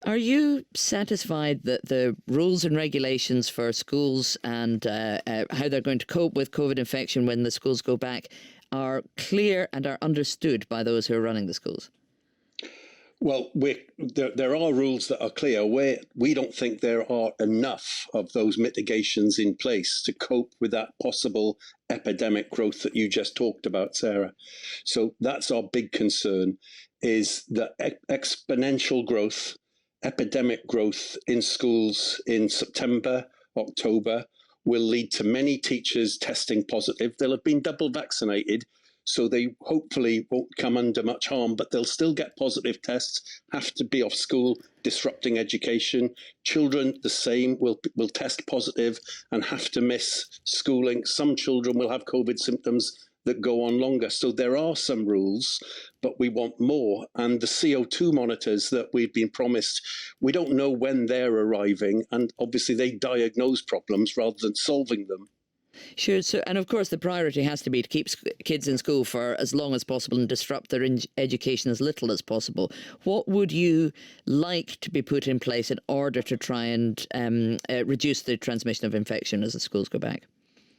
Are you satisfied that the rules and regulations for schools and how they're going to cope with COVID infection when the schools go back are clear and are understood by those who are running the schools? Well, there are rules that are clear. We don't think there are enough of those mitigations in place to cope with that possible epidemic growth that you just talked about, Sarah. So that's our big concern, is that exponential growth, epidemic growth in schools in September, October, will lead to many teachers testing positive. They'll have been double vaccinated, so they hopefully won't come under much harm, but they'll still get positive tests, have to be off school, disrupting education. Children, the same, will test positive and have to miss schooling. Some children will have COVID symptoms that go on longer. So there are some rules, but we want more. And the CO2 monitors that we've been promised, we don't know when they're arriving. And obviously they diagnose problems rather than solving them. Sure. So, and of course, the priority has to be to keep kids in school for as long as possible and disrupt their education as little as possible. What would you like to be put in place in order to try and reduce the transmission of infection as the schools go back?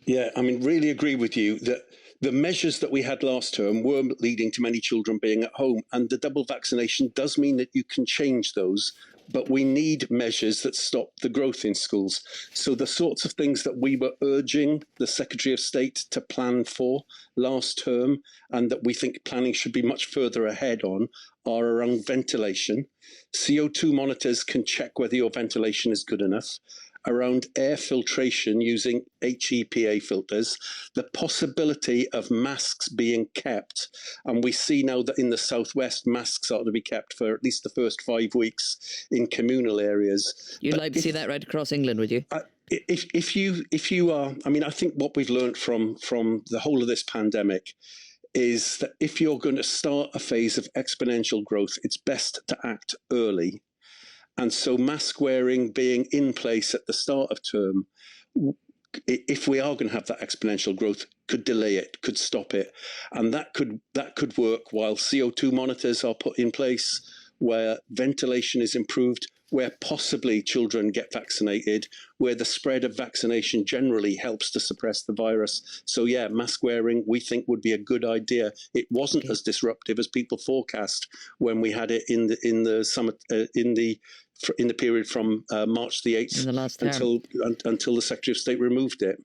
Yeah, I mean, really agree with you that the measures that we had last term were leading to many children being at home, and the double vaccination does mean that you can change those, but we need measures that stop the growth in schools. So the sorts of things that we were urging the Secretary of State to plan for last term, and that we think planning should be much further ahead on, are around ventilation. CO2 monitors can check whether your ventilation is good enough. Around air filtration using HEPA filters, the possibility of masks being kept. And we see now that in the southwest, masks are to be kept for at least the first 5 weeks in communal areas. You'd like to see that right across England, would you? If you are, I mean, I think what we've learned from the whole of this pandemic is that if you're going to start a phase of exponential growth, it's best to act early. And so mask wearing being in place at the start of term, if we are going to have that exponential growth, could delay it, could stop it. And that could work while CO2 monitors are put in place, where ventilation is improved, where possibly children get vaccinated, where the spread of vaccination generally helps to suppress the virus. So yeah, mask wearing we think would be a good idea. It wasn't as disruptive as people forecast when we had it in the summer in the period from March the 8th In the last until the Secretary of State removed it.